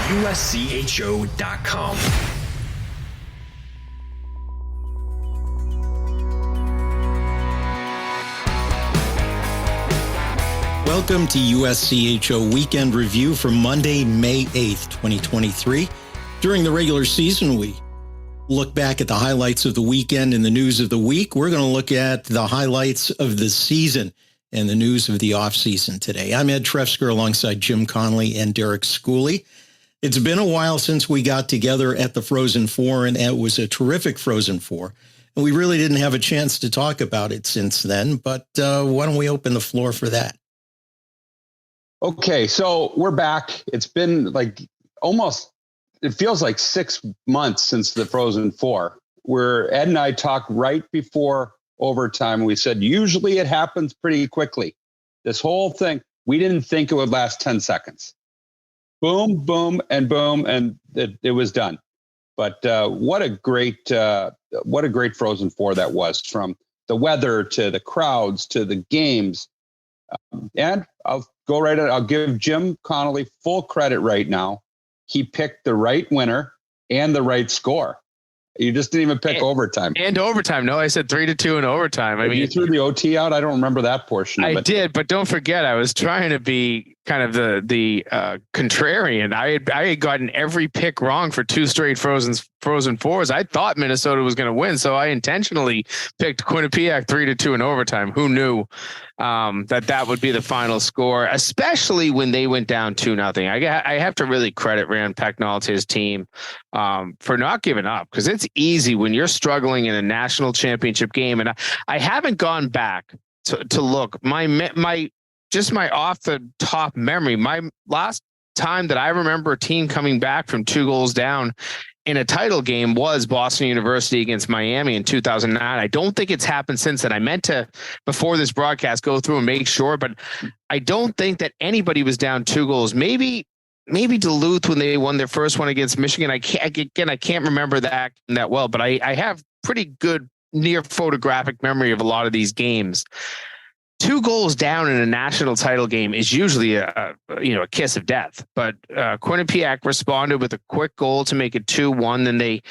USCHO.com. Welcome to USCHO Weekend Review for Monday, May 8th, 2023. During the regular season, we look back at the highlights of the weekend and the news of the week. We're going to look at the highlights of the season and the news of the offseason today. I'm Ed Trefzger alongside Jim Connelly and Derek Schooley. It's been a while since we got together at the Frozen Four, and it was a terrific Frozen Four. And we really didn't have a chance to talk about it since then, but why don't we open the floor for that? Okay, so we're back. It's been it feels like 6 months since the Frozen Four, where Ed and I talked right before overtime. We said, usually it happens pretty quickly. This whole thing, we didn't think it would last 10 seconds. Boom, boom, and it was done. But what a great Frozen Four that was, from the weather to the crowds to the games. And I'll go right at it. I'll give Jim Connelly full credit right now. He picked the right winner and the right score. You just didn't even pick overtime. And overtime. No, I said 3-2 in overtime. I mean, you threw the OT out. I don't remember that portion of it. I did, but don't forget, I was trying to be kind of the contrarian. I had gotten every pick wrong for 2 straight Frozen Fours. I thought Minnesota was going to win, so I intentionally picked Quinnipiac 3-2 in overtime. Who knew that would be the final score, especially when they went down 2-0. I have to really credit Rand Pecknold to his team for not giving up, because it's easy when you're struggling in a national championship game. And I haven't gone back to look. My off the top memory, my last time that I remember a team coming back from 2 goals down in a title game was Boston University against Miami in 2009. I don't think it's happened since then. I meant to, before this broadcast, go through and make sure, but I don't think that anybody was down 2 goals. Maybe Duluth when they won their first one against Michigan. I can't remember that well, but I have pretty good near photographic memory of a lot of these games. 2 goals down in a national title game is usually a kiss of death. But Quinnipiac responded with a quick goal to make it 2-1. Then they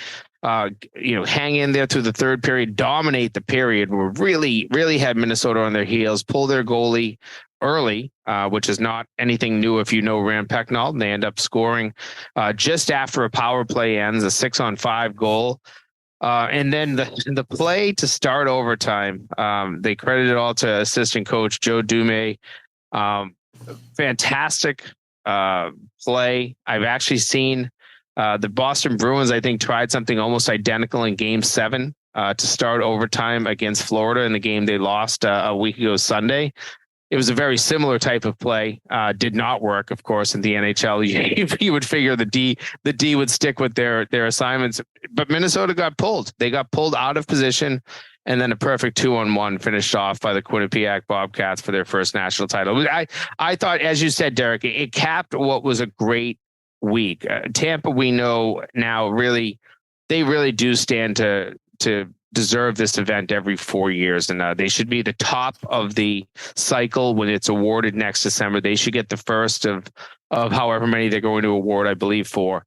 hang in there through the third period, dominate the period. We really had Minnesota on their heels, pull their goalie early, which is not anything new if you know Rand Pecknold. And they end up scoring just after a power play ends, a 6-on-5 goal. And then the play to start overtime, they credit it all to assistant coach Joe Dume. Fantastic play. I've actually seen the Boston Bruins, I think, tried something almost identical in Game 7 to start overtime against Florida in the game they lost a week ago Sunday. It was a very similar type of play. Did not work, of course, in the NHL. You would figure the D would stick with their assignments, but Minnesota got pulled. They got pulled out of position, and then a perfect 2-on-1 finished off by the Quinnipiac Bobcats for their first national title. I thought, as you said, Derek, it capped what was a great week. Tampa, we know now, they really do stand to deserve this event every 4 years, and they should be the top of the cycle when it's awarded next December. They should get the first of however many they're going to award, I believe 4,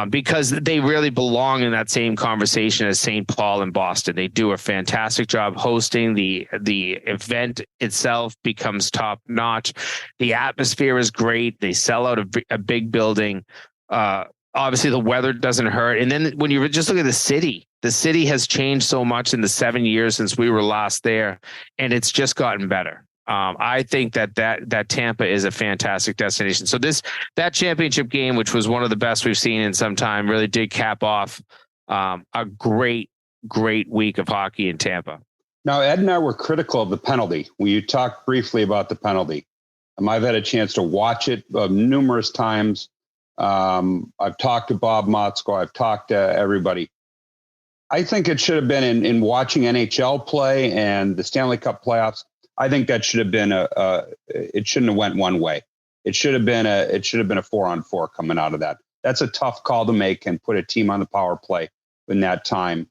because they really belong in that same conversation as St. Paul and Boston. They do a fantastic job hosting. The event itself becomes top notch. The atmosphere is great. They sell out a big building. Obviously the weather doesn't hurt. And then when you just look at the city has changed so much in the 7 years since we were last there, and it's just gotten better. I think that Tampa is a fantastic destination. So that championship game, which was one of the best we've seen in some time, really did cap off a great week of hockey in Tampa. Now, Ed and I were critical of the penalty. You talked briefly about the penalty. I've had a chance to watch it numerous times. I've talked to Bob Motzko. I've talked to everybody. I think it should have been in watching NHL play and the Stanley Cup playoffs. I think that should have been it shouldn't have went one way. It should have been a 4-on-4 coming out of that. That's a tough call to make and put a team on the power play in that time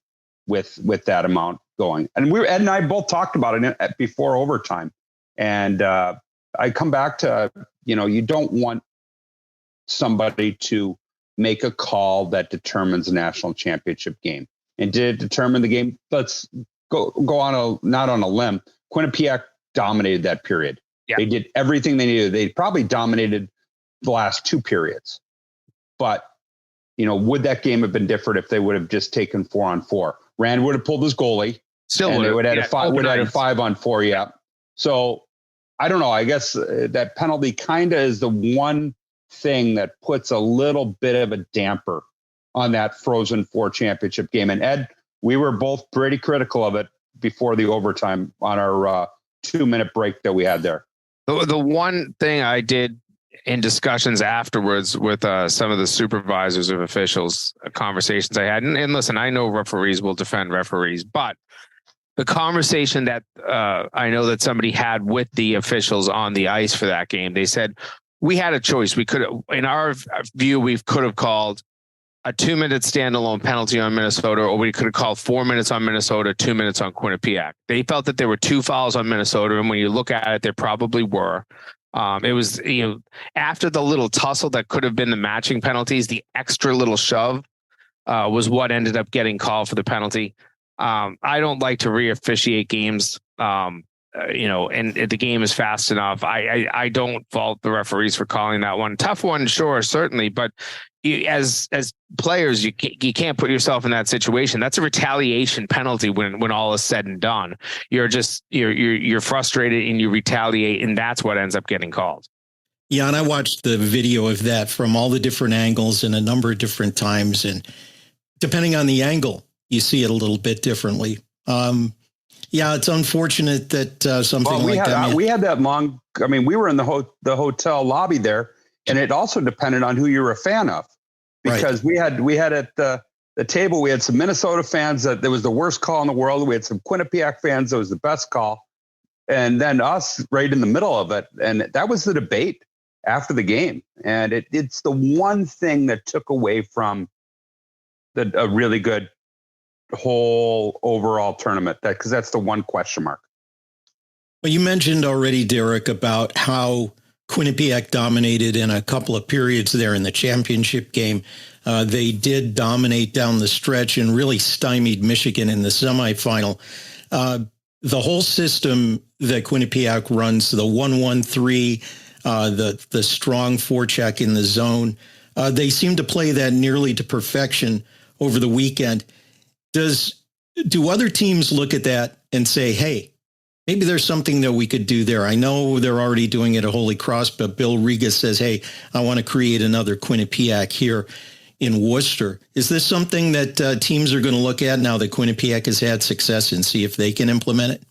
with that amount going. And Ed and I both talked about it before overtime. And I come back to, you don't want somebody to make a call that determines a national championship game. And did it determine the game? Let's go not on a limb. Quinnipiac dominated that period. Yeah. They did everything they needed. They probably dominated the last two periods. But, would that game have been different if they would have just taken 4-on-4? Rand would have pulled his goalie. Still would have had a 5-on-4. Yeah. So I don't know. I guess that penalty kind of is the one thing that puts a little bit of a damper on that Frozen Four championship game. And Ed, we were both pretty critical of it before the overtime on our 2-minute break that we had there. The one thing I did in discussions afterwards with some of the supervisors of officials, conversations I had, and listen, I know referees will defend referees, but the conversation that I know that somebody had with the officials on the ice for that game, they said, we had a choice. We could, in our view, we could have called a 2-minute standalone penalty on Minnesota, or we could have called 4 minutes on Minnesota, 2 minutes on Quinnipiac. They felt that there were 2 fouls on Minnesota, and when you look at it, there probably were. It was, after the little tussle that could have been the matching penalties, the extra little shove was what ended up getting called for the penalty. I don't like to re-officiate games, and the game is fast enough. I don't fault the referees for calling that one. Tough one, sure, certainly, but as players, you can't put yourself in that situation. That's a retaliation penalty when all is said and done. You're frustrated and you retaliate, and that's what ends up getting called. Yeah, and I watched the video of that from all the different angles and a number of different times, and depending on the angle, you see it a little bit differently. Yeah, it's unfortunate that something like that. We had that long. I mean, we were in the hotel lobby there, and it also depended on who you were a fan of, because we had at the table, we had some Minnesota fans that there was the worst call in the world. We had some Quinnipiac fans that was the best call, and then us right in the middle of it, and that was the debate after the game. And it's the one thing that took away from a really good whole overall tournament, because that's the one question mark. Well, you mentioned already, Derek, about how Quinnipiac dominated in a couple of periods there in the championship game. They did dominate down the stretch and really stymied Michigan in the semifinal. The whole system that Quinnipiac runs, the 1-1-3, the strong forecheck in the zone, they seem to play that nearly to perfection over the weekend. Do other teams look at that and say, hey, maybe there's something that we could do there? I know they're already doing it at Holy Cross, but Bill Riga says, hey, I want to create another Quinnipiac here in Worcester. Is this something that teams are going to look at now that Quinnipiac has had success and see if they can implement it?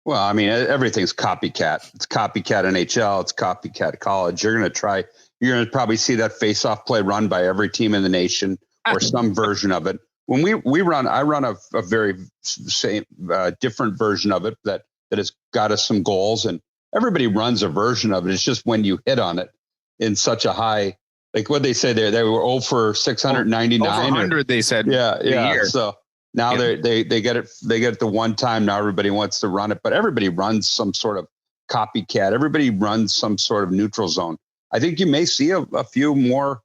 Well, I mean, everything's copycat. It's copycat NHL. It's copycat college. You're going to probably see that face-off play run by every team in the nation or some version of it. When I run a very same different version of it that has got us some goals, and everybody runs a version of it. It's just when you hit on it in such a high, like what they say there, they were 0 for 699. Over 100, they said. Yeah. So now they get it the one time. Now everybody wants to run it, but everybody runs some sort of copycat. Everybody runs some sort of neutral zone. I think you may see a few more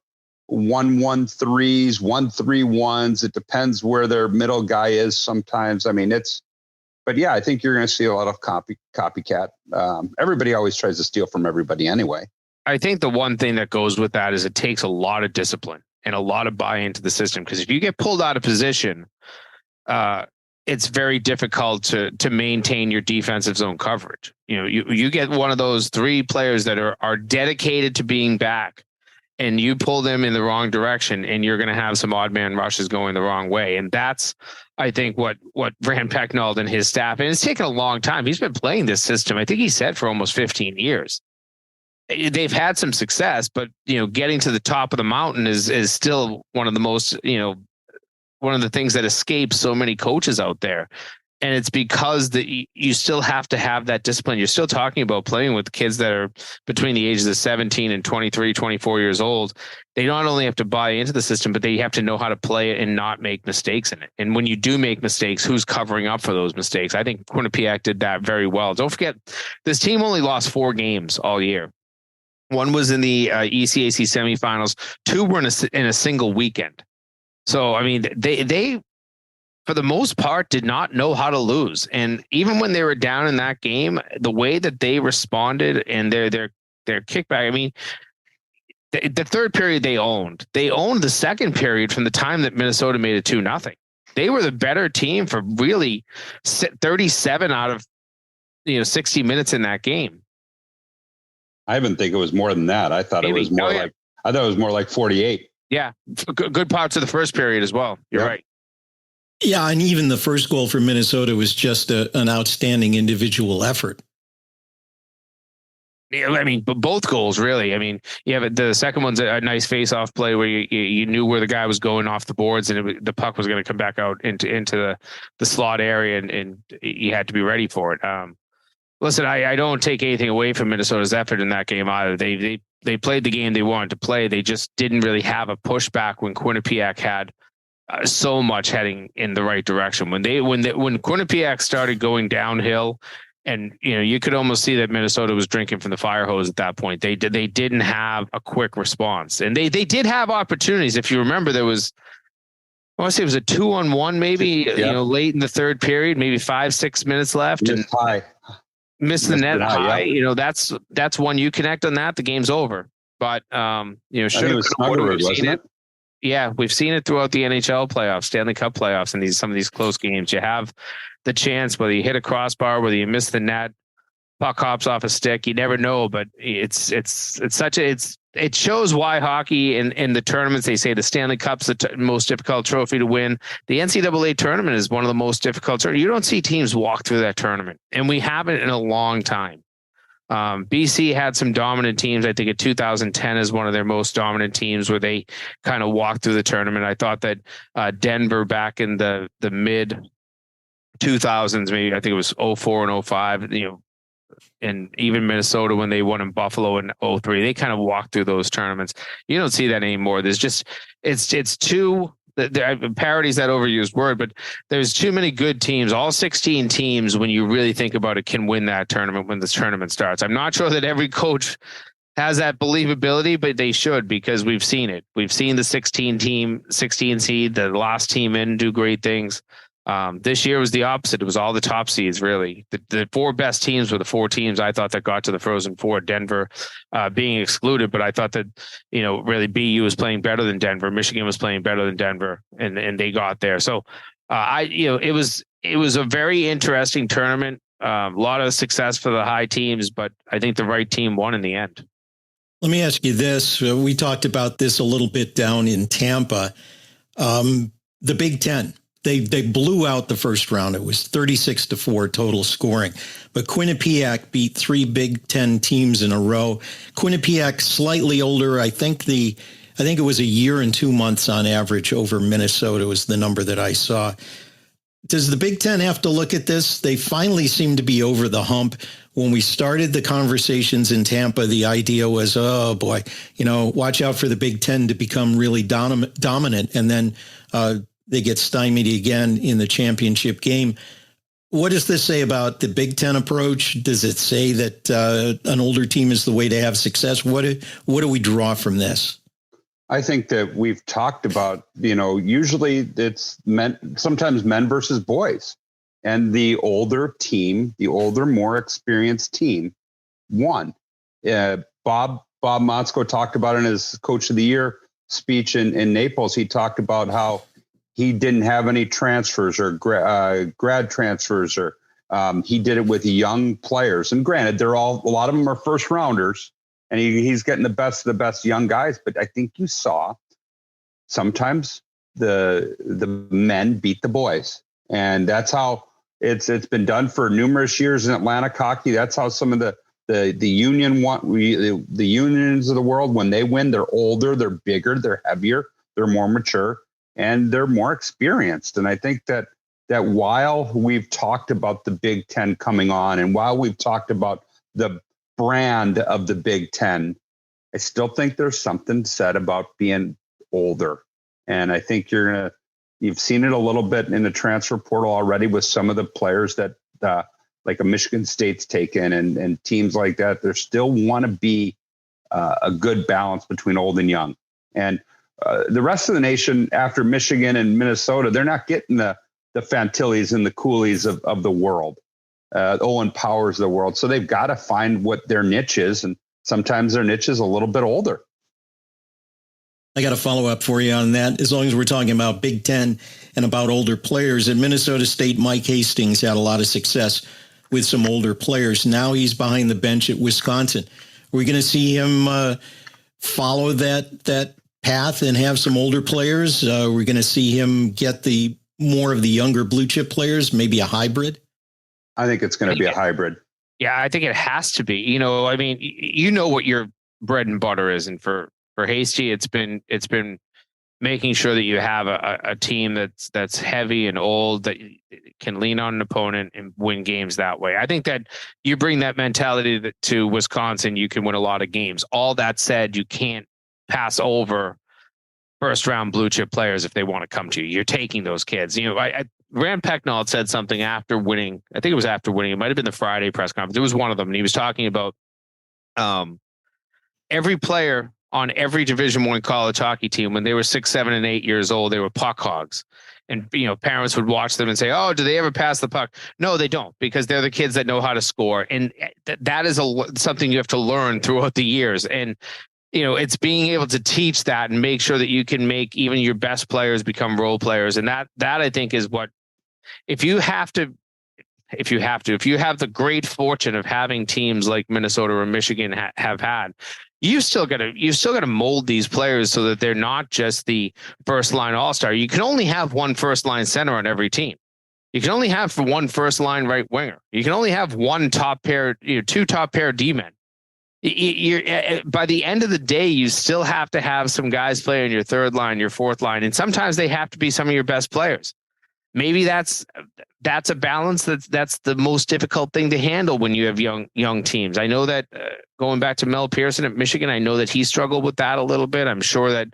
1-1-3s, 1-3-1s. It depends where their middle guy is sometimes. I mean, but yeah, I think you're going to see a lot of copycat. Everybody always tries to steal from everybody anyway. I think the one thing that goes with that is it takes a lot of discipline and a lot of buy-in to the system. Because if you get pulled out of position, it's very difficult to maintain your defensive zone coverage. You get one of those 3 players that are dedicated to being back, and you pull them in the wrong direction, and you're going to have some odd man rushes going the wrong way. And that's, I think, what Rand Pecknold and his staff, and it's taken a long time. He's been playing this system, I think he said, for almost 15 years. They've had some success, but, getting to the top of the mountain is still one of the most, one of the things that escapes so many coaches out there. And it's because you still have to have that discipline. You're still talking about playing with kids that are between the ages of 17 and 23, 24 years old. They not only have to buy into the system, but they have to know how to play it and not make mistakes in it. And when you do make mistakes, who's covering up for those mistakes? I think Quinnipiac did that very well. Don't forget, this team only lost 4 games all year. One was in the ECAC semifinals. Two were in a single weekend. So, I mean, they for the most part did not know how to lose. And even when they were down in that game, the way that they responded and their kickback, I mean, the third period they owned the second period from the time that Minnesota made it 2-0. They were the better team for really 37 out of 60 minutes in that game. I even think it was more than that. I thought it was more like 48. Yeah. Good parts of the first period as well. You're right. Yeah. And even the first goal for Minnesota was just an outstanding individual effort. Yeah, I mean, but both goals really. I mean, the second one's a nice face-off play where you knew where the guy was going off the boards, and the puck was going to come back out into the slot area, and you had to be ready for it. Listen, I don't take anything away from Minnesota's effort in that game either. They played the game they wanted to play. They just didn't really have a pushback when Quinnipiac had so much heading in the right direction. When Quinnipiac started going downhill. And, you could almost see that Minnesota was drinking from the fire hose at that point. They didn't have a quick response, and they did have opportunities. If you remember, there was, I want to say it was a 2-on-1, maybe, late in the third period, maybe 5-6 minutes left, and missed the net high. Yeah. That's one you connect on that, the game's over. But, should have seen it. Yeah, we've seen it throughout the NHL playoffs, Stanley Cup playoffs, and some of these close games. You have the chance, whether you hit a crossbar, whether you miss the net, puck hops off a stick. You never know, but it shows why hockey in the tournaments. They say the Stanley Cup's the most difficult trophy to win. The NCAA tournament is one of the most difficult. You don't see teams walk through that tournament, and we haven't in a long time. BC had some dominant teams. I think in 2010 is one of their most dominant teams where they kind of walked through the tournament. I thought that Denver back in the mid 2000s, maybe I think it was 04 and 05, and even Minnesota when they won in Buffalo in 03, they kind of walked through those tournaments. You don't see that anymore. There's just, it's too, parody's that overused word, but there's too many good teams. All 16 teams, when you really think about it, can win that tournament when this tournament starts. I'm not sure that every coach has that believability, but they should, because we've seen it. We've seen the 16 seed, the last team in, do great things. This year was the opposite. It was all the top seeds, really. The four best teams were the four teams I thought that got to the Frozen Four, Denver being excluded. But I thought that, really BU was playing better than Denver. Michigan was playing better than Denver, and they got there. So it was a very interesting tournament. A lot of success for the high teams, but I think the right team won in the end. Let me ask you this. We talked about this a little bit down in Tampa. The Big Ten. They blew out the first round. It was 36-4 total scoring. But Quinnipiac beat three Big Ten teams in a row. Quinnipiac slightly older. I think it was a year and 2 months on average over Minnesota was the number that I saw. Does the Big Ten have to look at this? They finally seem to be over the hump. When we started the conversations in Tampa, the idea was, oh boy, watch out for the Big Ten to become really dominant. And then, they get stymied again in the championship game. What does this say about the Big Ten approach? Does it say that an older team is the way to have success? What do we draw from this? I think that we've talked about, usually it's sometimes men versus boys, and the older team, the older, more experienced team won. Bob Motzko talked about in his Coach of the Year speech in Naples. He talked about how he didn't have any transfers or grad transfers, or he did it with young players. And granted, a lot of them are first rounders, and he's getting the best of the best young guys. But I think you saw sometimes the men beat the boys, and that's how it's been done for numerous years in Atlantic hockey. That's how some of the unions of the world, when they win, they're older, they're bigger, they're heavier, they're more mature, and they're more experienced. And I think that while we've talked about the Big Ten coming on, and while we've talked about the brand of the Big Ten, I still think there's something said about being older. And I think you've seen it a little bit in the transfer portal already with some of the players that like a Michigan State's taken and teams like that. They still want to be a good balance between old and young. And the rest of the nation, after Michigan and Minnesota, they're not getting the Fantillis and the Coolies of the world, Owen Powers of the world. So they've got to find what their niche is. And sometimes their niche is a little bit older. I got a follow up for you on that. As long as we're talking about Big Ten and about older players, at Minnesota State, Mike Hastings had a lot of success with some older players. Now he's behind the bench at Wisconsin. Are we going to see him follow that path and have some older players? We're going to see him get the more of the younger blue chip players, maybe a hybrid. I think it's going to be a hybrid. Yeah, I think it has to be. I mean, what your bread and butter is, and for Hasty, it's been making sure that you have a team that's heavy and old, that can lean on an opponent and win games that way. I think that you bring that mentality to Wisconsin, you can win a lot of games. All that said, you can't pass over first round blue chip players if they want to come to you. You're taking those kids. Rand Pecknold said something after winning. I think it was after winning. It might have been the Friday press conference. It was one of them. And he was talking about every player on every Division I college hockey team, when they were 6, 7, and 8 years old, they were puck hogs. And, parents would watch them and say, oh, do they ever pass the puck? No, they don't, because they're the kids that know how to score. And that is something you have to learn throughout the years. And, it's being able to teach that and make sure that you can make even your best players become role players. And that I think is what, if you have the great fortune of having teams like Minnesota or Michigan have had, you still got to mold these players so that they're not just the first line all-star. You can only have one first line center on every team. You can only have one first line right winger. You can only have one top pair, two top pair D-men. By the end of the day, you still have to have some guys play on your third line, your fourth line, and sometimes they have to be some of your best players. Maybe that's a balance that's the most difficult thing to handle when you have young teams. I know that going back to Mel Pearson at Michigan, I know that he struggled with that a little bit. I'm sure that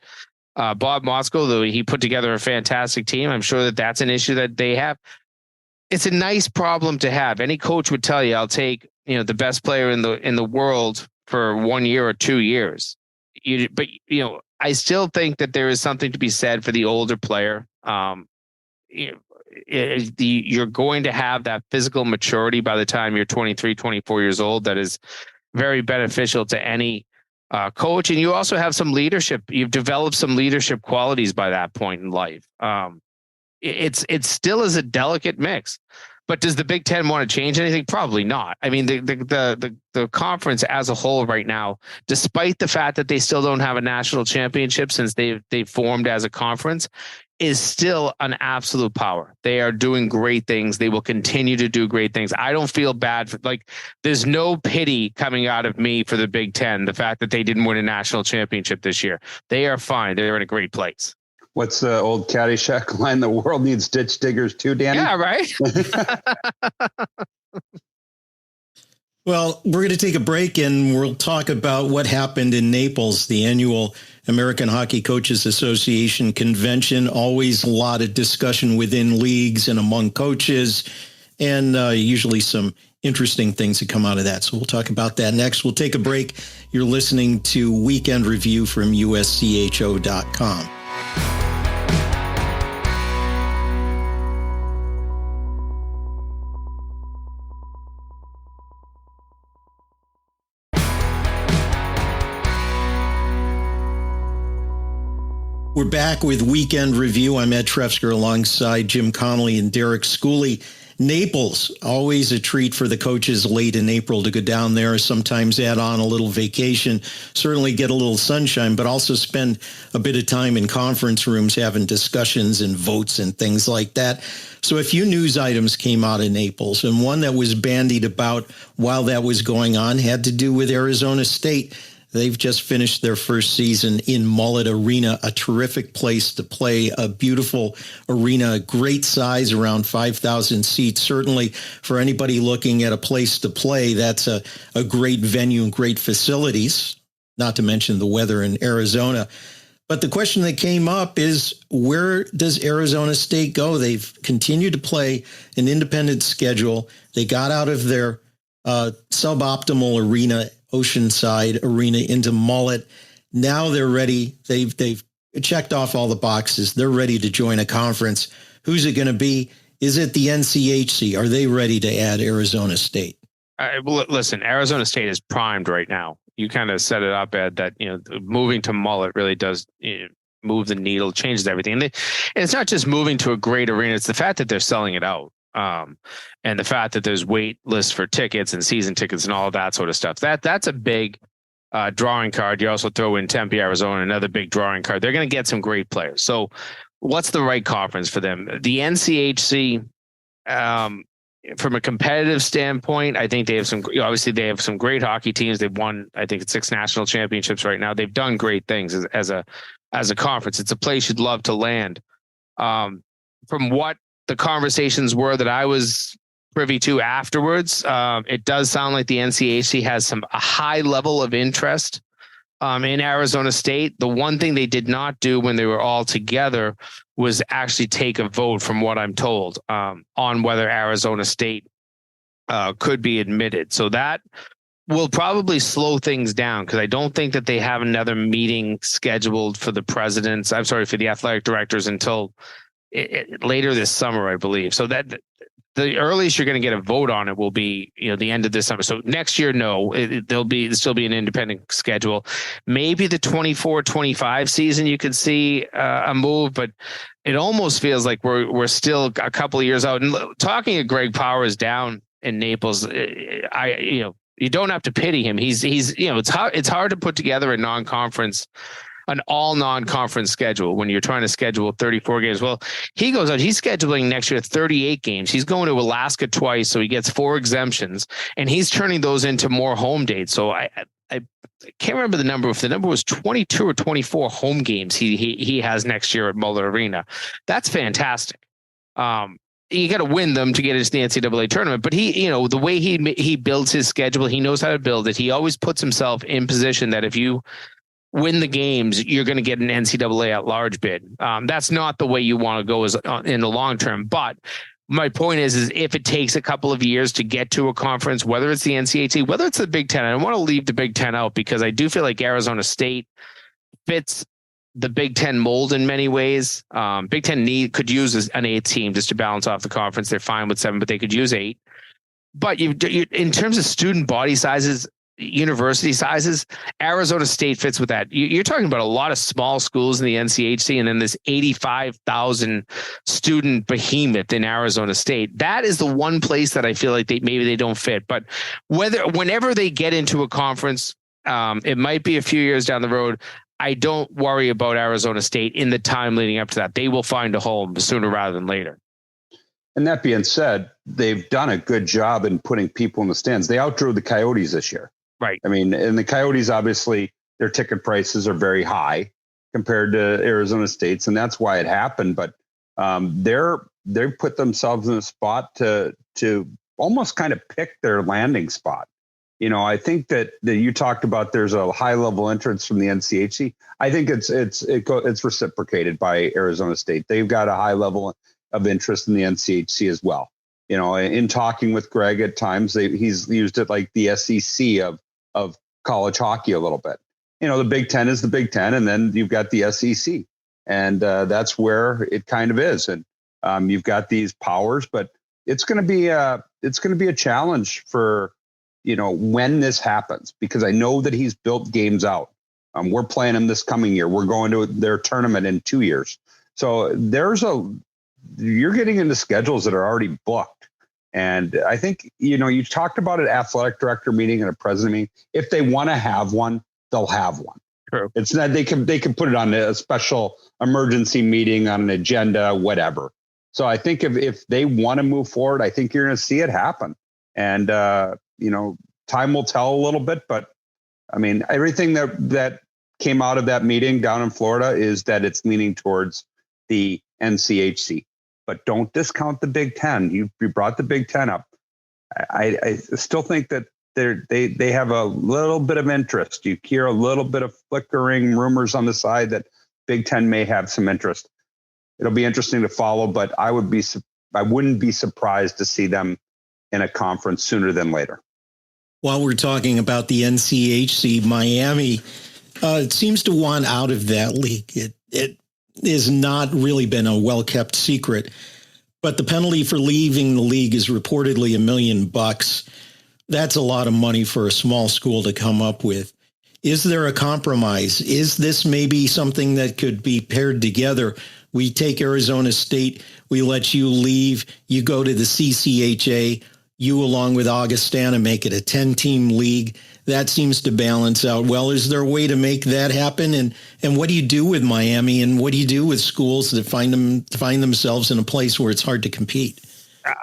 Bob Motzko, though he put together a fantastic team, I'm sure that that's an issue that they have. It's a nice problem to have. Any coach would tell you, I'll take the best player in the world for 1 year or 2 years. But I still think that there is something to be said for the older player. You're going to have that physical maturity by the time you're 23, 24 years old. That is very beneficial to any coach. And you also have some leadership. You've developed some leadership qualities by that point in life. It's still is a delicate mix. But does the Big Ten want to change anything? Probably not. I mean, the conference as a whole right now, despite the fact that they still don't have a national championship since they formed as a conference, is still an absolute power. They are doing great things. They will continue to do great things. I don't feel bad there's no pity coming out of me for the Big Ten. The fact that they didn't win a national championship this year, they are fine. They're in a great place. What's the old Caddyshack line? The world needs ditch diggers too, Danny. Yeah, right. Well, we're going to take a break and we'll talk about what happened in Naples, the annual American Hockey Coaches Association convention. Always a lot of discussion within leagues and among coaches, and usually some interesting things that come out of that. So we'll talk about that next. We'll take a break. You're listening to Weekend Review from USCHO.com. We're back with Weekend Review. I'm Ed Trefzger alongside Jim Connelly and Derek Schooley. Naples, always a treat for the coaches late in April to go down there, sometimes add on a little vacation, certainly get a little sunshine, but also spend a bit of time in conference rooms having discussions and votes and things like that. So a few news items came out of Naples, and one that was bandied about while that was going on had to do with Arizona State. They've just finished their first season in Mullet Arena, a terrific place to play, a beautiful arena, great size, around 5,000 seats. Certainly for anybody looking at a place to play, that's a great venue and great facilities, not to mention the weather in Arizona. But the question that came up is, where does Arizona State go? They've continued to play an independent schedule. They got out of their suboptimal arena Oceanside Arena into Mullet. Now they're ready. They've checked off all the boxes. They're ready to join a conference. Who's it going to be? Is it the NCHC? Are they ready to add Arizona State? Well, listen, Arizona State is primed right now. You kind of set it up, Ed, that moving to Mullet really does move the needle, changes everything. And it's not just moving to a great arena; it's the fact that they're selling it out, and the fact that there's wait lists for tickets and season tickets and all of that sort of stuff. That's a big drawing card. You also throw in Tempe, Arizona, another big drawing card. They're going to get some great players. So, what's the right conference for them? The NCHC. From a competitive standpoint, I think they have obviously they have some great hockey teams. They've won, I think it's 6 national championships right now. They've done great things as a conference. It's a place you'd love to land. From what the conversations were that I was privy to afterwards, it does sound like the NCHC has a high level of interest in Arizona State. The one thing they did not do when they were all together was actually take a vote, from what I'm told, on whether Arizona State could be admitted. So that will probably slow things down, because I don't think that they have another meeting scheduled for the presidents. I'm sorry, for the athletic directors until later this summer, I believe. So that the earliest you're going to get a vote on it will be, the end of this summer. So next year, no, there'll still be an independent schedule. Maybe the 24-25 season, you could see a move, but it almost feels like we're still a couple of years out. And talking to Greg Powers down in Naples, you don't have to pity him. He's it's hard to put together an all non-conference schedule when you're trying to schedule 34 games. Well, he goes out, he's scheduling next year 38 games. He's going to Alaska twice, so he gets 4 exemptions, and he's turning those into more home dates. So I can't remember the number. If the number was 22 or 24 home games he has next year at Mullet Arena. That's fantastic. You got to win them to get into the NCAA tournament, but the way he builds his schedule, he knows how to build it. He always puts himself in position that if you win the games, you're going to get an NCAA at-large bid. That's not the way you want to go in the long term. But my point is if it takes a couple of years to get to a conference, whether it's the NCHC, whether it's the Big Ten, I don't want to leave the Big Ten out, because I do feel like Arizona State fits the Big Ten mold in many ways. Big Ten could use an 8th team just to balance off the conference. They're fine with 7, but they could use 8. But you in terms of student body sizes, university sizes, Arizona State fits with that. You're talking about a lot of small schools in the NCHC, and then this 85,000 student behemoth in Arizona State. That is the one place that I feel like maybe they don't fit. But whenever they get into a conference, it might be a few years down the road, I don't worry about Arizona State in the time leading up to that. They will find a home sooner rather than later. And that being said, they've done a good job in putting people in the stands. They outdrew the Coyotes this year. Right. I mean, and the Coyotes, obviously, their ticket prices are very high compared to Arizona State's, and that's why it happened. But they've put themselves in a spot to almost kind of pick their landing spot. I think that you talked about there's a high level interest from the NCHC. I think it's reciprocated by Arizona State. They've got a high level of interest in the NCHC as well. In talking with Greg at times, he's used it like the SEC of college hockey a little bit. The Big Ten is the Big Ten, and then you've got the SEC, and that's where it kind of is. And you've got these powers, but it's going to be a challenge for when this happens, because I know that he's built games out. We're playing them this coming year. We're going to their tournament in 2 years. So you're getting into schedules that are already booked. And I think, you talked about an athletic director meeting and a president meeting. If they want to have one, they'll have one. True. It's not, they can put it on a special emergency meeting, on an agenda, whatever. So I think if they want to move forward, I think you're going to see it happen. And, time will tell a little bit, but I mean, everything that came out of that meeting down in Florida is that it's leaning towards the NCHC. But don't discount the Big Ten. You brought the Big Ten up. I still think that they have a little bit of interest. You hear a little bit of flickering rumors on the side that Big Ten may have some interest. It'll be interesting to follow, but I wouldn't be surprised to see them in a conference sooner than later. While we're talking about the NCHC, Miami seems to want out of that league. It has not really been a well-kept secret, but the penalty for leaving the league is reportedly $1 million. That's a lot of money for a small school to come up with. Is there a compromise? Is this maybe something that could be paired together? We take Arizona State, we let you leave, you go to the CCHA, you along with Augustana make it a 10-team league. That seems to balance out well. Is there a way to make that happen? And what do you do with Miami, and what do you do with schools that find themselves in a place where it's hard to compete?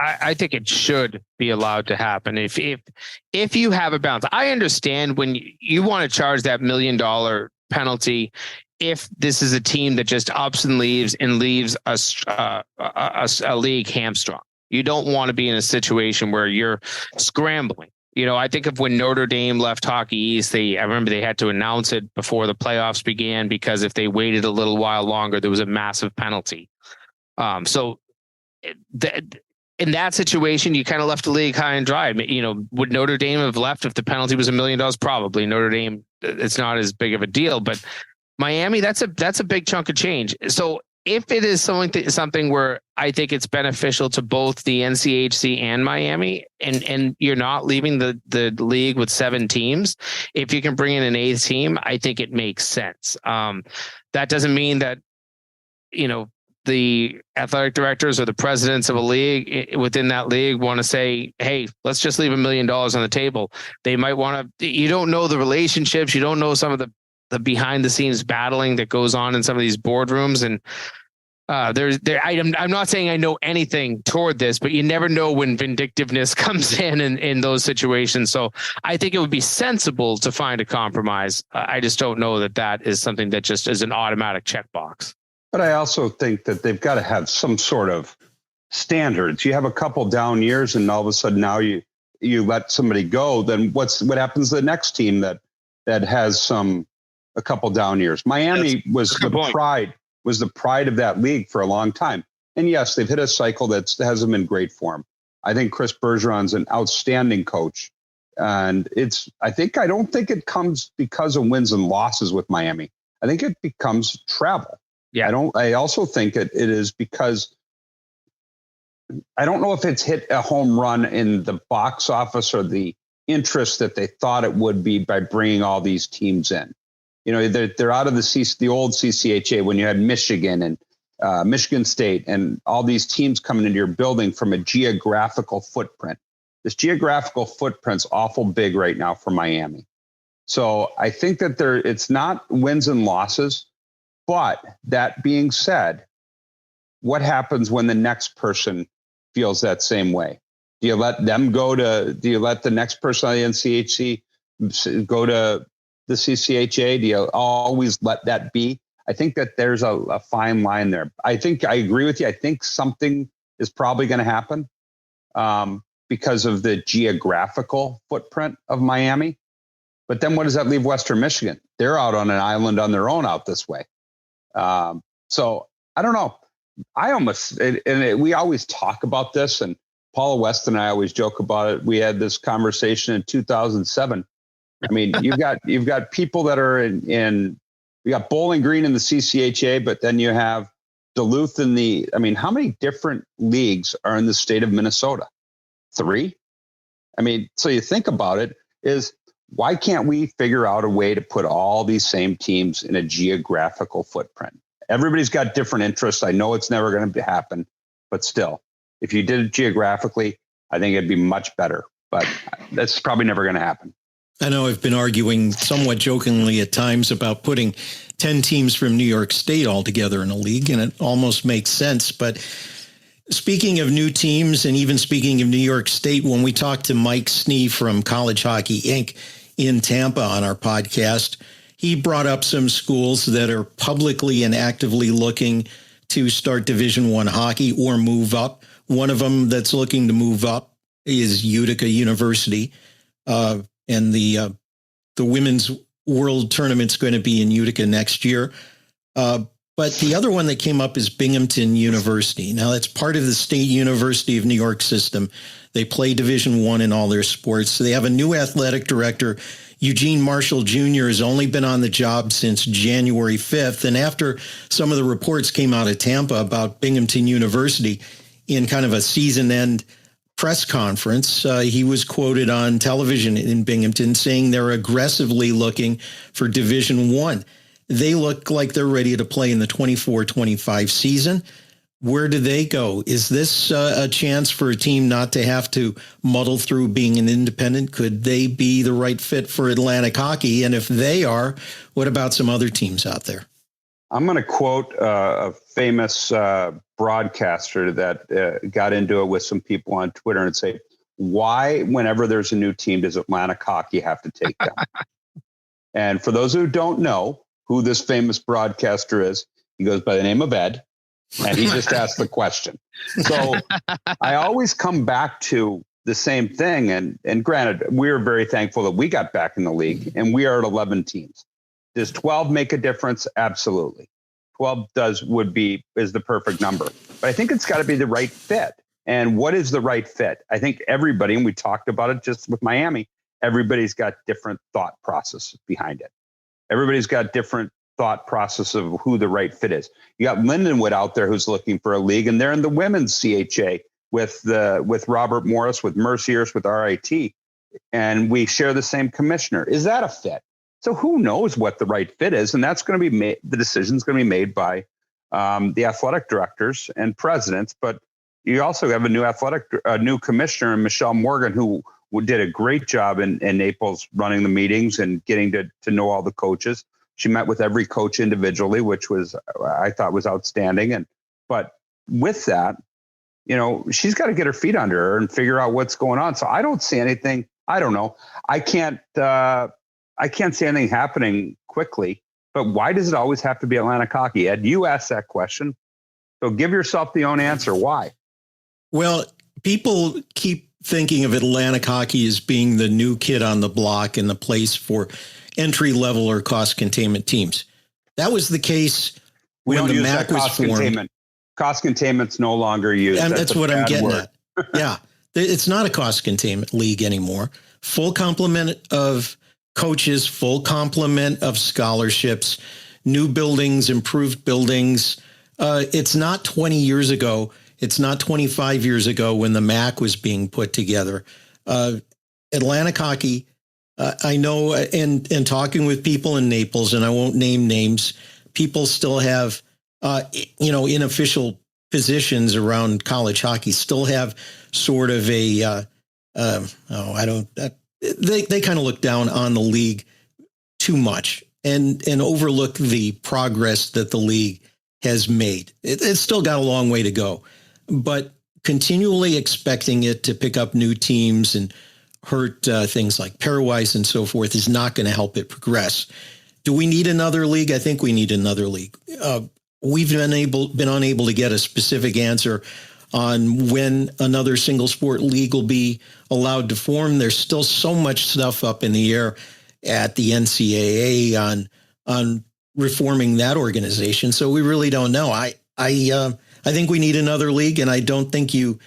I think it should be allowed to happen. If you have a balance, I understand when you want to charge that $1 million penalty. If this is a team that just ups and leaves a league hamstrung, you don't want to be in a situation where you're scrambling. I think of when Notre Dame left Hockey East, I remember they had to announce it before the playoffs began, because if they waited a little while longer, there was a massive penalty. In that situation, you kind of left the league high and dry. Would Notre Dame have left if the penalty was $1 million? Probably. Notre Dame, it's not as big of a deal, but Miami, that's a big chunk of change. So if it is something where I think it's beneficial to both the NCHC and Miami, and you're not leaving the league with 7 teams, if you can bring in an 8th team, I think it makes sense. That doesn't mean that, the athletic directors or the presidents of a league within that league want to say, hey, let's just leave $1 million on the table. They might want to, you don't know the relationships. You don't know some of the behind the scenes battling that goes on in some of these boardrooms. And I'm not saying I know anything toward this, but you never know when vindictiveness comes in those situations. So I think it would be sensible to find a compromise. I just don't know that is something that just is an automatic checkbox. But I also think that they've got to have some sort of standards. You have a couple down years, and all of a sudden now you let somebody go. Then what happens to the next team that has a couple down years? Miami was the pride of that league for a long time. And yes, they've hit a cycle that has them in great form. I think Chris Bergeron's an outstanding coach, and I don't think it comes because of wins and losses with Miami. I think it becomes travel. Yeah. I also think it is because I don't know if it's hit a home run in the box office or the interest that they thought it would be by bringing all these teams in. They're out of the old CCHA when you had Michigan and Michigan State and all these teams coming into your building from a geographical footprint. This geographical footprint's awful big right now for Miami. So I think that it's not wins and losses. But that being said, what happens when the next person feels that same way? Do you let the next person on the NCHC go to the CCHA? Do you always let that be? I think that there's a fine line there. I think I agree with you. I think something is probably going to happen because of the geographical footprint of Miami. But then what does that leave Western Michigan? They're out on an island on their own out this way. So I don't know. We always talk about this, and Paula West and I always joke about it. We had this conversation in 2007. I mean, you've got people that are you got Bowling Green in the CCHA, but then you have Duluth how many different leagues are in the state of Minnesota? 3. So you think about it, is why can't we figure out a way to put all these same teams in a geographical footprint? Everybody's got different interests. I know it's never going to happen, but still, if you did it geographically, I think it'd be much better, but that's probably never going to happen. I know I've been arguing somewhat jokingly at times about putting 10 teams from New York State all together in a league, and it almost makes sense. But speaking of new teams, and even speaking of New York State, when we talked to Mike Snee from College Hockey Inc. in Tampa on our podcast, he brought up some schools that are publicly and actively looking to start Division I hockey or move up. One of them that's looking to move up is Utica University, and the Women's World Tournament's going to be in Utica next year. But the other one that came up is Binghamton University. Now, that's part of the State University of New York system. They play Division I in all their sports. So they have a new athletic director. Eugene Marshall Jr. has only been on the job since January 5th. And after some of the reports came out of Tampa about Binghamton University in kind of a season-end press conference, he was quoted on television in Binghamton saying they're aggressively looking for Division I. They look like they're ready to play in the 24-25 season. Where do they go? Is this a chance for a team not to have to muddle through being an independent? Could they be the right fit for Atlantic hockey? And if they are, what about some other teams out there? I'm going to quote a famous broadcaster that got into it with some people on Twitter and say, why, whenever there's a new team, does Atlantic hockey have to take them? And for those who don't know who this famous broadcaster is, he goes by the name of Ed. And he just asked the question. So I always come back to the same thing. And granted, we're very thankful that we got back in the league and we are at 11 teams. Does 12 make a difference? Absolutely. 12 is the perfect number. But I think it's got to be the right fit. And what is the right fit? I think everybody, and we talked about it just with Miami, everybody's got different thought processes behind it. Everybody's got different thought process of who the right fit is. You got Lindenwood out there who's looking for a league, and they're in the women's CHA with Robert Morris, with Merciers, with RIT, and we share the same commissioner. Is that a fit? So who knows what the right fit is, and that's going to be made. The decision is going to be made by the athletic directors and presidents. But you also have a new commissioner, Michelle Morgan, who did a great job in Naples running the meetings and getting to know all the coaches. She met with every coach individually, which I thought was outstanding. But with that, she's got to get her feet under her and figure out what's going on. So I don't see anything. I don't know. I can't see anything happening quickly. But why does it always have to be Atlantic hockey? Ed, you asked that question. So give yourself the own answer. Why? Well, people keep thinking of Atlantic hockey as being the new kid on the block and the place for entry level or cost containment teams. That was the case when the MAC was formed. Cost containment's no longer used. And that's what I'm getting at. Yeah. It's not a cost containment league anymore. Full complement of coaches, full complement of scholarships, new buildings, improved buildings. It's not 20 years ago. It's not 25 years ago when the MAC was being put together. Atlantic hockey, I know, and talking with people in Naples, and I won't name names, people still have, unofficial positions around college hockey, still have sort of a, they kind of look down on the league too much and overlook the progress that the league has made. It's still got a long way to go, but continually expecting it to pick up new teams and hurt things like pairwise and so forth is not going to help it progress. Do we need another league? I think we need another league. We've been unable to get a specific answer on when another single sport league will be allowed to form. There's still so much stuff up in the air at the NCAA on reforming that organization. So we really don't know. I think we need another league, and I don't think you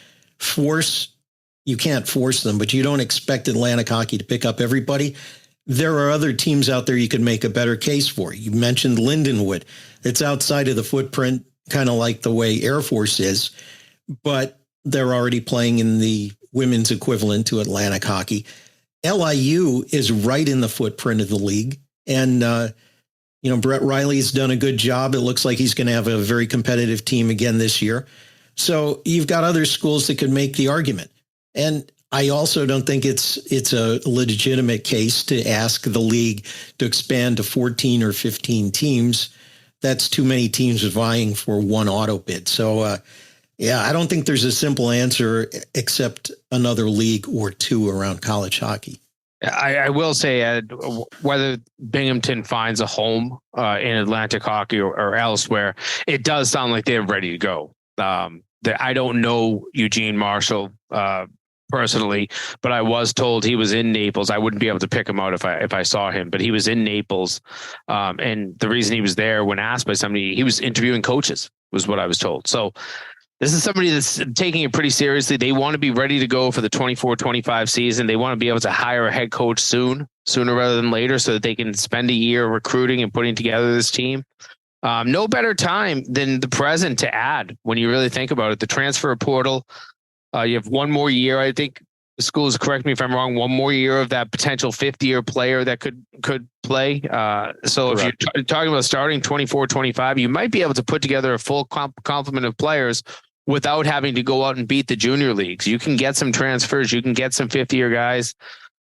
can't force them, but you don't expect Atlantic hockey to pick up everybody. There are other teams out there you could make a better case for. You mentioned Lindenwood. It's outside of the footprint, kind of like the way Air Force is, but they're already playing in the women's equivalent to Atlantic hockey. LIU is right in the footprint of the league. And, Brett Riley's done a good job. It looks like he's going to have a very competitive team again this year. So you've got other schools that could make the argument. And I also don't think it's a legitimate case to ask the league to expand to 14 or 15 teams. That's too many teams vying for one auto bid. So, I don't think there's a simple answer except another league or two around college hockey. I will say, Ed, whether Binghamton finds a home in Atlantic hockey or elsewhere, it does sound like they're ready to go. I don't know Eugene Marshall personally, but I was told he was in Naples. I wouldn't be able to pick him out if I saw him, but he was in Naples. And the reason he was there, when asked by somebody, he was interviewing coaches, was what I was told. So this is somebody that's taking it pretty seriously. They want to be ready to go for the 24-25 season. They want to be able to hire a head coach sooner rather than later, so that they can spend a year recruiting and putting together this team. No better time than the present to add, when you really think about it. The transfer portal, you have one more year. I think the schools, correct me if I'm wrong, one more year of that potential fifth-year player that could play. So Correct. If you're talking about starting 24-25, you might be able to put together a full complement of players without having to go out and beat the junior leagues. You can get some transfers. You can get some fifth-year guys.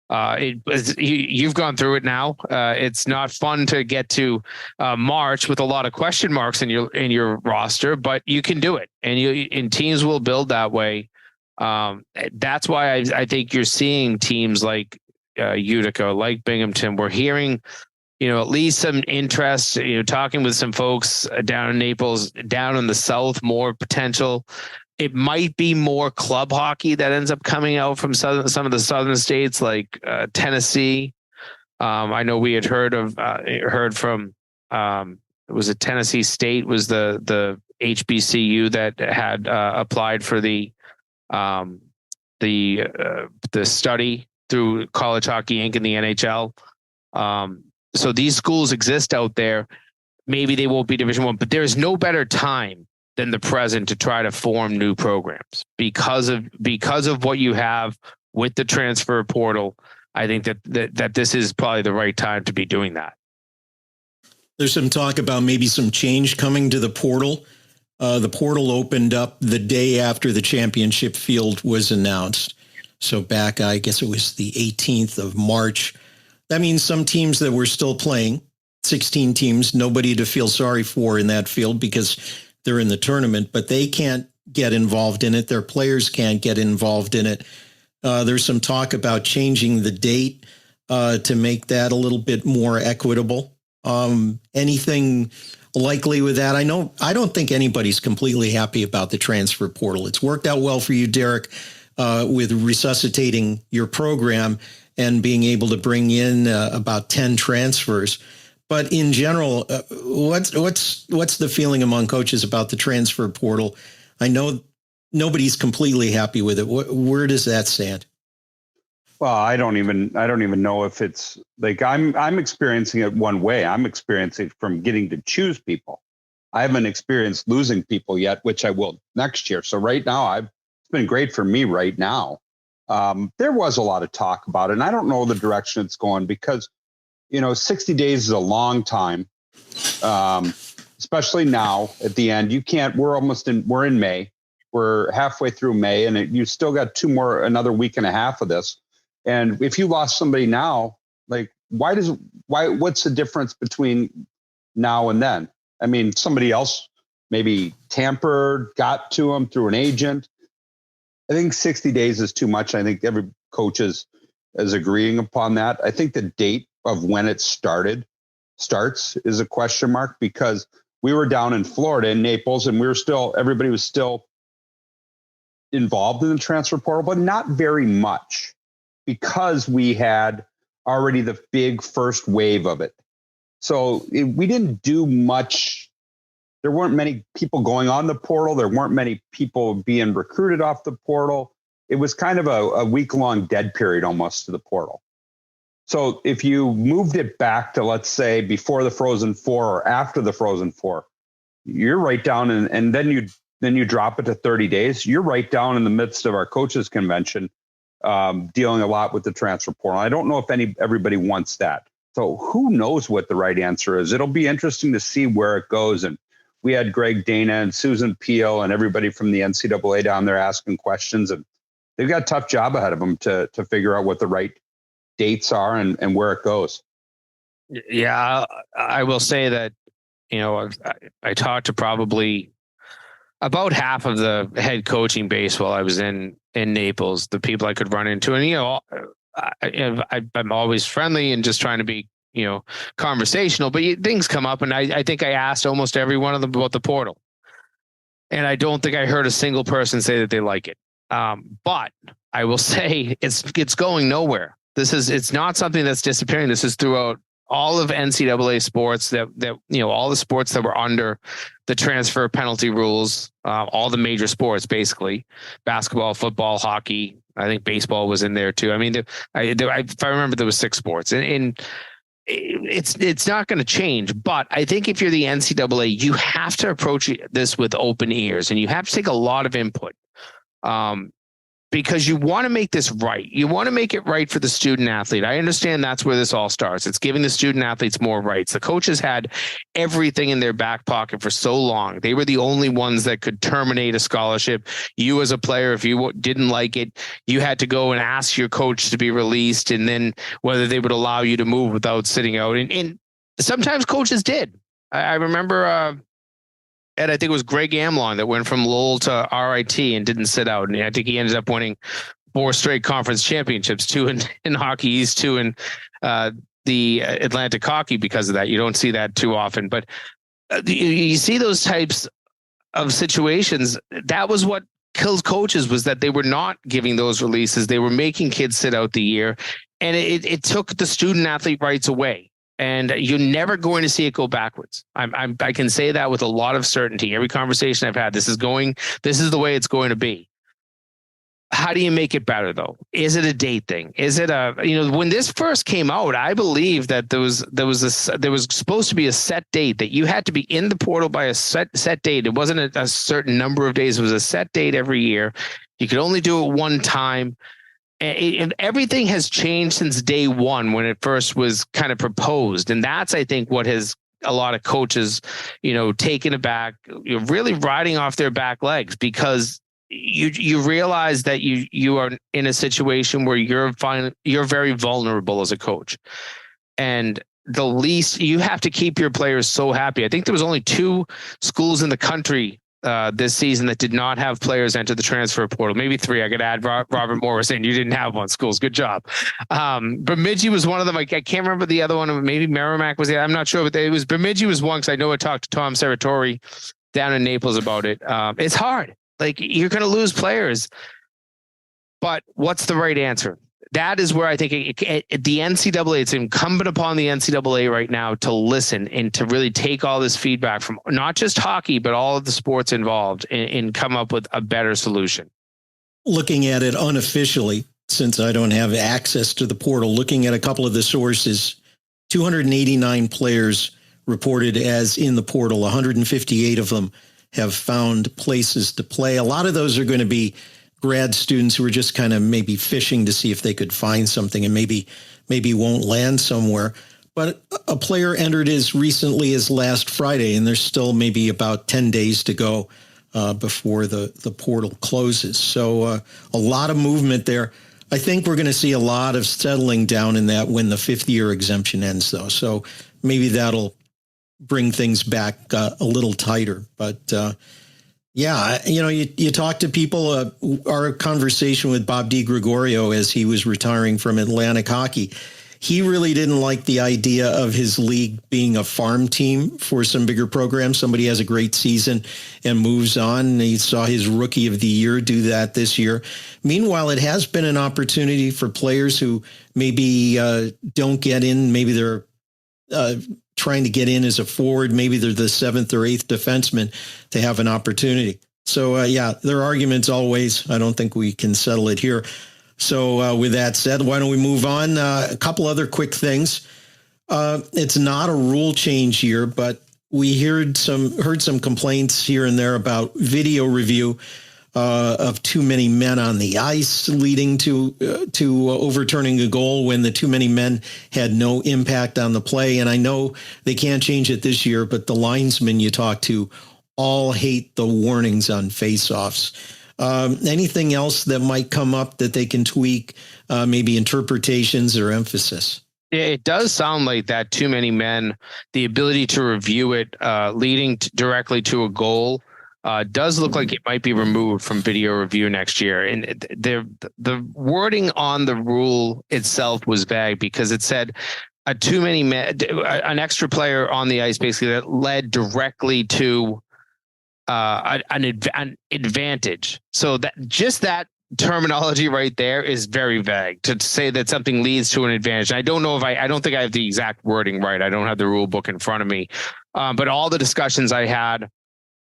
You've gone through it now. It's not fun to get to March with a lot of question marks in your roster, but you can do it, and teams will build that way. That's why I think you're seeing teams like Utica, like Binghamton. We're hearing, at least some interest, talking with some folks down in Naples, down in the South, more potential. It might be more club hockey that ends up coming out from some of the southern states, like Tennessee. I know we had heard from it was Tennessee State was the HBCU that had applied for the study through College Hockey Inc. and the NHL. So these schools exist out there. Maybe they won't be Division I, but there is no better time than the present to try to form new programs because of what you have with the transfer portal. I think that this is probably the right time to be doing that. There's some talk about maybe some change coming to the portal. The portal opened up the day after the championship field was announced. So back, I guess it was the 18th of March. That means some teams that were still playing, 16 teams, nobody to feel sorry for in that field because they're in the tournament, but they can't get involved in it. Their players can't get involved in it. There's some talk about changing the date to make that a little bit more equitable. Anything likely with that? I don't think anybody's completely happy about the transfer portal. It's worked out well for you, Derek, with resuscitating your program and being able to bring in about 10 transfers. But in general, what's the feeling among coaches about the transfer portal? I know nobody's completely happy with it. Where does that stand? Well, I don't even know if it's like I'm experiencing it one way. I'm experiencing it from getting to choose people. I haven't experienced losing people yet, which I will next year. So right now, it's been great for me right now. There was a lot of talk about it, and I don't know the direction it's going because, 60 days is a long time, especially now at the end. We're in May. We're halfway through May, and you still got another week and a half of this. And if you lost somebody now, like what's the difference between now and then? I mean, somebody else maybe tampered, got to them through an agent. I think 60 days is too much. I think every coach is agreeing upon that. I think the date of when it starts is a question mark because we were down in Florida in Naples and everybody was still involved in the transfer portal, but not very much because we had already the big first wave of it. So we didn't do much. There weren't many people going on the portal. There weren't many people being recruited off the portal. It was kind of a week-long dead period almost to the portal. So if you moved it back to, let's say, before the Frozen Four or after the Frozen Four, you're right down, and then you drop it to 30 days. You're right down in the midst of our coaches convention, dealing a lot with the transfer portal. I don't know if everybody wants that. So who knows what the right answer is? It'll be interesting to see where it goes. And we had Greg Dana and Susan Peel and everybody from the NCAA down there asking questions, and they've got a tough job ahead of them to figure out what the right dates are and where it goes. Yeah, I will say that, I talked to probably about half of the head coaching base while I was in Naples, the people I could run into. And, I'm always friendly and just trying to be, conversational, but things come up. And I think I asked almost every one of them about the portal. And I don't think I heard a single person say that they like it. But I will say it's going nowhere. It's not something that's disappearing. This is throughout all of NCAA sports that all the sports that were under the transfer penalty rules, all the major sports, basically basketball, football, hockey. I think baseball was in there too. I mean, if I remember, there was 6 sports, and it's not going to change. But I think if you're the NCAA, you have to approach this with open ears, and you have to take a lot of input. Because you want to make this right. You want to make it right for the student athlete. I understand that's where this all starts. It's giving the student athletes more rights. The coaches had everything in their back pocket for so long. They were the only ones that could terminate a scholarship. You as a player, if you didn't like it, you had to go and ask your coach to be released, and then whether they would allow you to move without sitting out. And sometimes coaches did. I remember and I think it was Greg Amlon that went from Lowell to RIT and didn't sit out. And I think he ended up winning 4 straight conference championships, 2 in Hockey East, 2 in the Atlantic Hockey because of that. You don't see that too often. But you see those types of situations. That was what killed coaches, was that they were not giving those releases. They were making kids sit out the year. And it took the student athlete rights away. And you're never going to see it go backwards. I can say that with a lot of certainty. Every conversation I've had, this is the way it's going to be. How do you make it better, though? Is it a date thing? Is it when this first came out, I believe that there was supposed to be a set date that you had to be in the portal by a set date. It wasn't a certain number of days. It was a set date every year. You could only do it one time. And everything has changed since day one when it first was kind of proposed. And that's, I think, what has a lot of coaches, taken aback, really riding off their back legs, because you realize that you are in a situation where you're very vulnerable as a coach. And the least, you have to keep your players so happy. I think there was only 2 schools in the country this season that did not have players enter the transfer portal. Maybe 3. I could add Robert Morris in. You didn't have one. Schools, good job. Bemidji was one of them. I can't remember the other one. Maybe Merrimack was the. I'm not sure, but it was Bemidji was one, because I know I talked to Tom Serratori down in Naples about it. It's hard. Like, you're going to lose players, but what's the right answer? That is where I think the NCAA, it's incumbent upon the NCAA right now to listen and to really take all this feedback from not just hockey, but all of the sports involved, and come up with a better solution. Looking at it unofficially, since I don't have access to the portal, looking at a couple of the sources, 289 players reported as in the portal. 158 of them have found places to play. A lot of those are going to be grad students who are just kind of maybe fishing to see if they could find something, and maybe won't land somewhere. But a player entered as recently as last Friday, and there's still maybe about 10 days to go before the portal closes. So a lot of movement there. I think we're going to see a lot of settling down in that when the 5th-year exemption ends, though. So maybe that'll bring things back a little tighter. But yeah, you talk to people. Our conversation with Bob DiGregorio as he was retiring from Atlantic Hockey, he really didn't like the idea of his league being a farm team for some bigger programs. Somebody has a great season and moves on. And he saw his Rookie of the Year do that this year. Meanwhile, it has been an opportunity for players who maybe don't get in. Maybe they're trying to get in as a forward. Maybe they're the 7th or 8th defenseman to have an opportunity. So, yeah, there are arguments always. I don't think we can settle it here. So with that said, why don't we move on? A couple other quick things. It's not a rule change year, but we heard some complaints here and there about video review of too many men on the ice, leading to overturning a goal when the too many men had no impact on the play. And I know they can't change it this year, but the linesmen you talk to all hate the warnings on faceoffs. Anything else that might come up that they can tweak, maybe interpretations or emphasis? It does sound like that too many men, the ability to review it, leading directly to a goal, does look like it might be removed from video review next year. And the wording on the rule itself was vague, because it said too many men, an extra player on the ice, basically, that led directly to an advantage. So that terminology right there is very vague to say that something leads to an advantage. I don't know if I don't think I have the exact wording right. I don't have the rule book in front of me. But all the discussions I had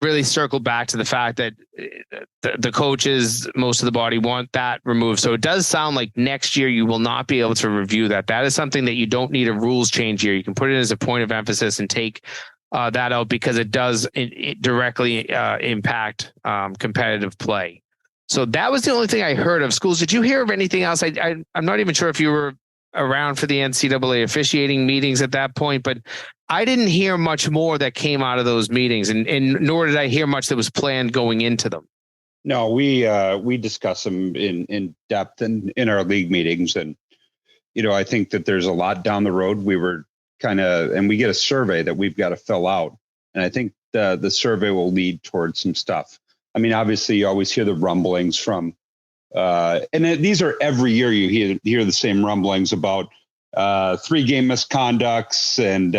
really circled back to the fact that the coaches, most of the body want that removed. So it does sound like next year you will not be able to review that. That is something that you don't need a rules change here. You can put it as a point of emphasis and take that out because it does directly impact competitive play. So that was the only thing I heard of. Schools, did you hear of anything else? I'm not even sure if you were around for the NCAA officiating meetings at that point, but I didn't hear much more that came out of those meetings, and nor did I hear much that was planned going into them. No, we discuss them in depth in our league meetings, and I think that there's a lot down the road. We were and we get a survey that we've got to fill out, and I think the survey will lead towards some stuff. I mean, obviously, you always hear the rumblings from, and these are every year you hear the same rumblings about 3-game misconducts and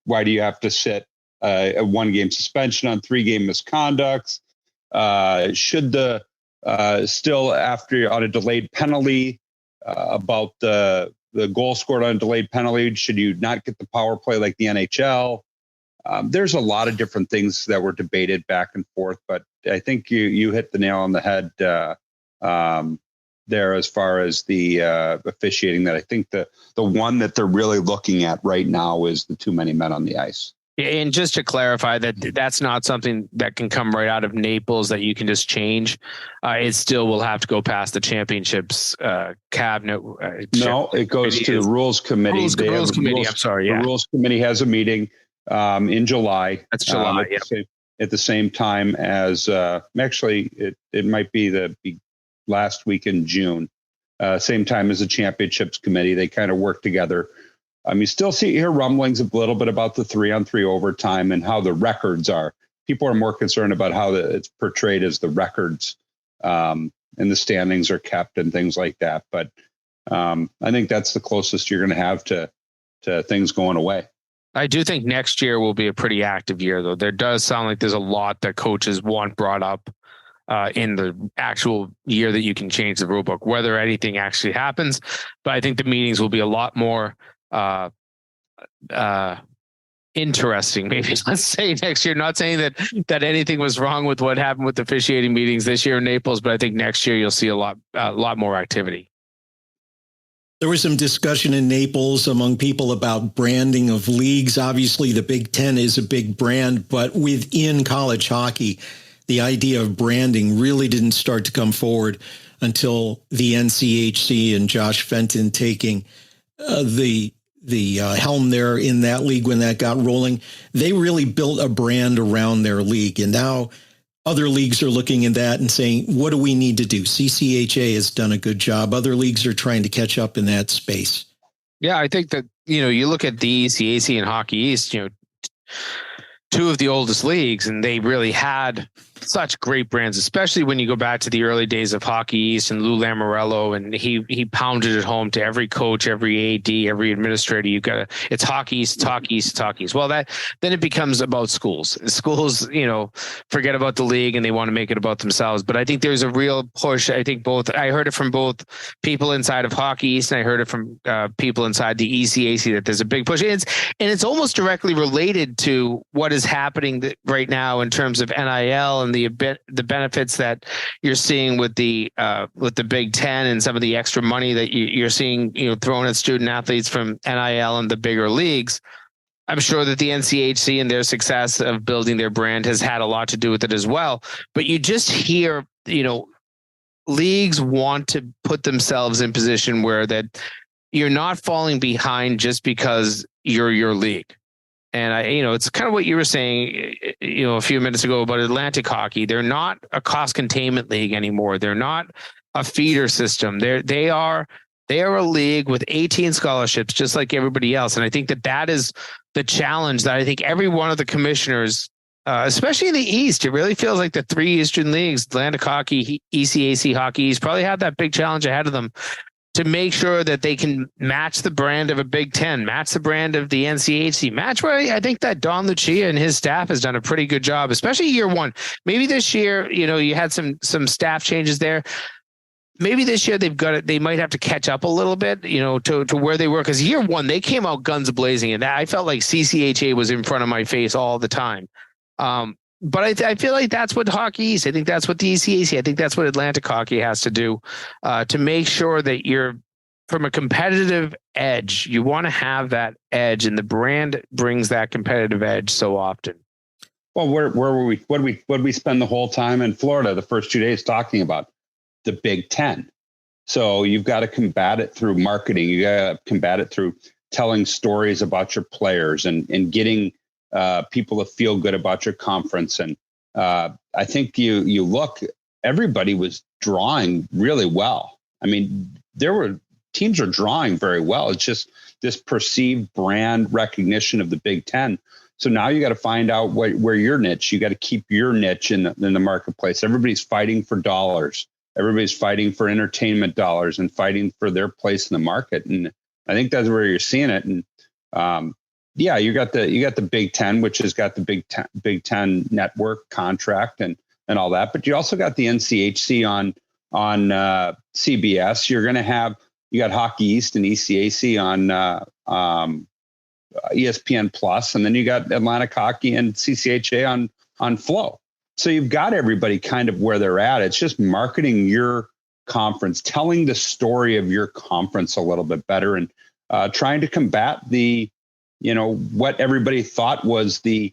why do you have to sit a 1-game suspension on 3-game misconducts? Should the still after on a delayed penalty about the goal scored on a delayed penalty, should you not get the power play like the NHL? There's a lot of different things that were debated back and forth, but I think you hit the nail on the head there as far as the officiating. That I think the one that they're really looking at right now is the too many men on the ice. And just to clarify that's not something that can come right out of Naples that you can just change. It still will have to go past the championships cabinet. No, it goes to the rules committee. Rules committee. I'm sorry. Yeah. The rules committee has a meeting in July. That's July. At the same time as actually it might be the last week in June, same time as the championships committee. They kind of work together. You still hear rumblings a little bit about the 3-on-3 overtime and how the records are. People are more concerned about how it's portrayed as the records and the standings are kept and things like that. But I think that's the closest you're going to have to things going away. I do think next year will be a pretty active year, though. There does sound like there's a lot that coaches want brought up in the actual year that you can change the rule book, whether anything actually happens. But I think the meetings will be a lot more interesting, maybe let's say next year. Not saying that anything was wrong with what happened with officiating meetings this year in Naples, but I think next year you'll see a lot more activity. There was some discussion in Naples among people about branding of leagues. Obviously, the Big Ten is a big brand, but within college hockey, the idea of branding really didn't start to come forward until the NCHC and Josh Fenton taking the helm there in that league when that got rolling. They really built a brand around their league, and now other leagues are looking at that and saying, what do we need to do? CCHA has done a good job. Other leagues are trying to catch up in that space. Yeah, I think that, you look at the ECAC and Hockey East, two of the oldest leagues, and they really had such great brands, especially when you go back to the early days of Hockey East and Lou Lamorello, and he pounded it home to every coach, every AD, every administrator. It's Hockey East, it's Hockey East, it's Hockey East. Well, then it becomes about schools. Schools, forget about the league and they want to make it about themselves. But I think there's a real push. I heard it from both people inside of Hockey East, and I heard it from people inside the ECAC that there's a big push. And it's almost directly related to what is happening right now in terms of NIL and the benefits that you're seeing with the Big Ten and some of the extra money that you're seeing, thrown at student athletes from NIL and the bigger leagues. I'm sure that the NCHC and their success of building their brand has had a lot to do with it as well. But you just hear, leagues want to put themselves in position where that you're not falling behind just because you're your league. And it's kind of what you were saying, a few minutes ago about Atlantic Hockey. They're not a cost containment league anymore. They're not a feeder system. They are a league with 18 scholarships, just like everybody else. And I think that is the challenge that I think every one of the commissioners, especially in the East, it really feels like the three Eastern leagues, Atlantic Hockey, ECAC Hockey East, probably have that big challenge ahead of them to make sure that they can match the brand of a Big Ten, match the brand of the NCHC, match where I think that Don Lucia and his staff has done a pretty good job, especially year one. Maybe this year, you had some staff changes there. maybe this year they've got it. They might have to catch up a little bit, to where they were. Because year one, they came out guns blazing, and I felt like CCHA was in front of my face all the time. But I feel like that's what hockey is. I think that's what the ECAC, I think that's what Atlantic hockey has to do to make sure that you're from a competitive edge. You want to have that edge, and the brand brings that competitive edge so often. Well, where were we? What did we spend the whole time in Florida the first 2 days talking about? The Big Ten. So you've got to combat it through marketing. You got to combat it through telling stories about your players and getting people to feel good about your conference. And I think you look, everybody was drawing really well. I mean, teams are drawing very well. It's just this perceived brand recognition of the Big Ten. So now you got to find out where your niche, you got to keep your niche in the marketplace. Everybody's fighting for dollars. Everybody's fighting for entertainment dollars and fighting for their place in the market. And I think that's where you're seeing it. And you got the Big Ten, which has got the Big Ten network contract and all that. But you also got the NCHC on CBS. You got Hockey East and ECAC on ESPN Plus, and then you got Atlantic Hockey and CCHA on Flow. So you've got everybody kind of where they're at. It's just marketing your conference, telling the story of your conference a little bit better, and trying to combat what everybody thought was the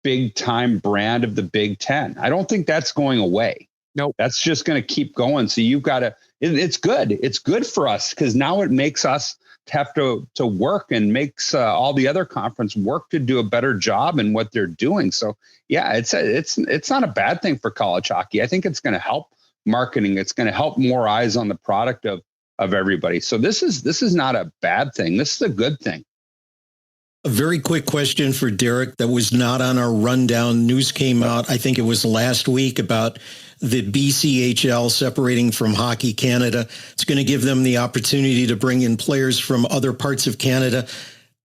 big time brand of the Big Ten. I don't think that's going away. Nope. That's just going to keep going. So you've got to, it's good. It's good for us because now it makes us have to work and makes all the other conference work to do a better job in what they're doing. So yeah, it's not a bad thing for college hockey. I think it's going to help marketing. It's going to help more eyes on the product of everybody. So this is not a bad thing. This is a good thing. A very quick question for Derek that was not on our rundown. News came out, I think it was last week, about the BCHL separating from Hockey Canada. It's going to give them the opportunity to bring in players from other parts of Canada.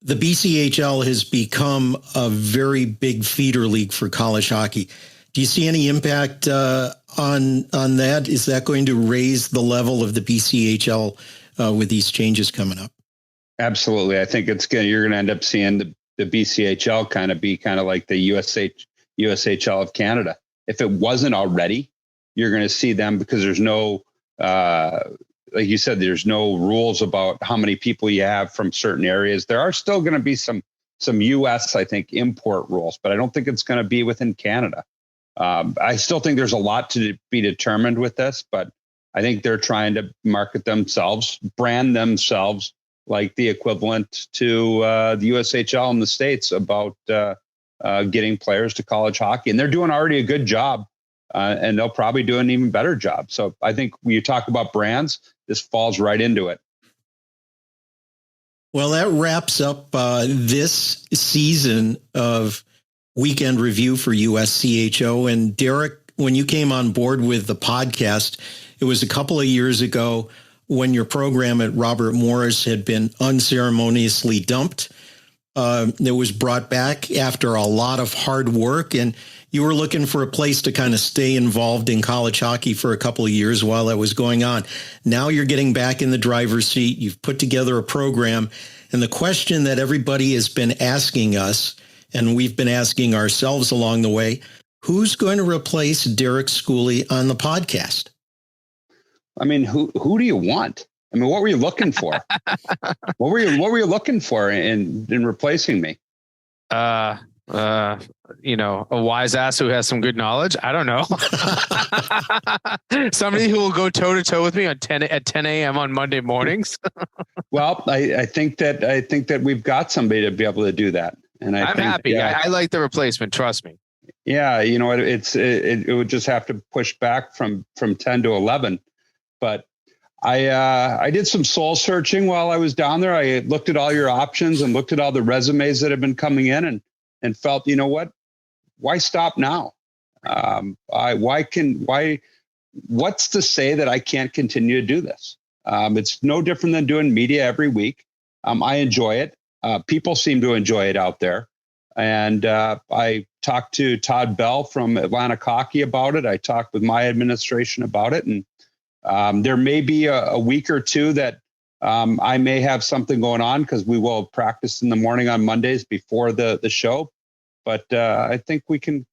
The BCHL has become a very big feeder league for college hockey. Do you see any impact on that? Is that going to raise the level of the BCHL with these changes coming up? Absolutely. I think you're going to end up seeing the BCHL kind of like the USHL of Canada. If it wasn't already, you're going to see them because there's no, like you said, there's no rules about how many people you have from certain areas. There are still going to be some US, I think, import rules, but I don't think it's going to be within Canada. I still think there's a lot to be determined with this, but I think they're trying to market themselves, brand themselves like the equivalent to the USHL in the States about getting players to college hockey. And they're doing already a good job, and they'll probably do an even better job. So I think when you talk about brands, this falls right into it. Well, that wraps up this season of Weekend Review for USCHO. And Derek, when you came on board with the podcast, it was a couple of years ago when your program at Robert Morris had been unceremoniously dumped. It was brought back after a lot of hard work, and you were looking for a place to kind of stay involved in college hockey for a couple of years while that was going on. Now you're getting back in the driver's seat. You've put together a program. And the question that everybody has been asking us, and we've been asking ourselves along the way, who's going to replace Derek Schooley on the podcast? I mean, who do you want? I mean, what were you looking for? What were you looking for in replacing me? A wise ass who has some good knowledge. I don't know. Somebody who will go toe to toe with me at 10 a.m. on Monday mornings. Well, I think that we've got somebody to be able to do that. And I'm happy. Yeah, I like the replacement. Trust me. Yeah. You know, it would just have to push back from 10 to 11. But I did some soul searching while I was down there. I looked at all your options and looked at all the resumes that have been coming in and felt, you know what, why stop now? What's to say that I can't continue to do this? It's no different than doing media every week. I enjoy it. People seem to enjoy it out there. And I talked to Todd Bell from Atlantic Hockey about it. I talked with my administration about it. And There may be a week or two that I may have something going on because we will practice in the morning on Mondays before the show. But I think we can.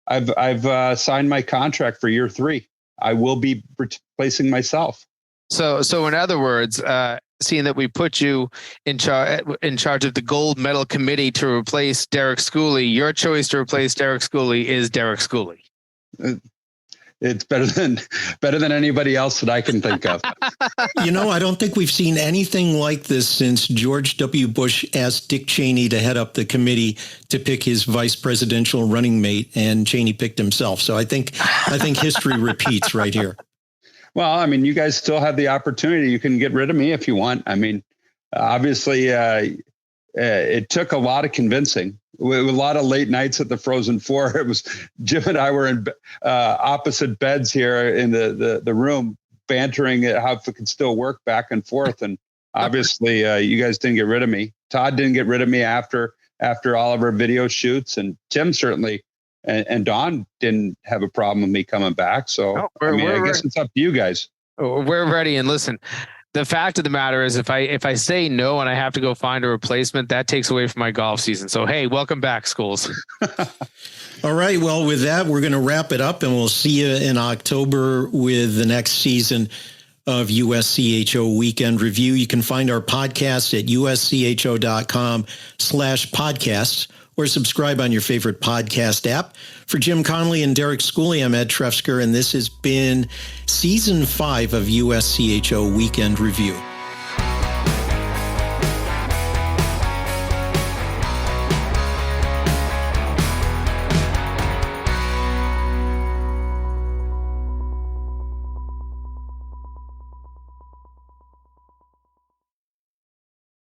I've signed my contract for year 3. I will be replacing myself. So in other words, seeing that we put you in charge of the gold medal committee to replace Derek Schooley, your choice to replace Derek Schooley is Derek Schooley. It's better than anybody else that I can think of. I don't think we've seen anything like this since George W. Bush asked Dick Cheney to head up the committee to pick his vice presidential running mate, and Cheney picked himself. So I think history repeats right here. Well, I mean, you guys still have the opportunity. You can get rid of me if you want. I mean, obviously, it took a lot of convincing. With a lot of late nights at the Frozen Four. It was Jim and I were in opposite beds here in the room, bantering how if it could still work back and forth. And obviously, you guys didn't get rid of me. Todd didn't get rid of me after all of our video shoots, and Tim certainly and Don didn't have a problem with me coming back. So I guess it's up to you guys. We're ready. And listen, the fact of the matter is, if I say no and I have to go find a replacement, that takes away from my golf season. So, hey, welcome back, Schools. All right. Well, with that, we're going to wrap it up, and we'll see you in October with the next season of USCHO Weekend Review. You can find our podcast at uscho.com/podcasts or subscribe on your favorite podcast app. For Jim Connelly and Derek Schooley, I'm Ed Trefzger, and this has been Season 5 of USCHO Weekend Review.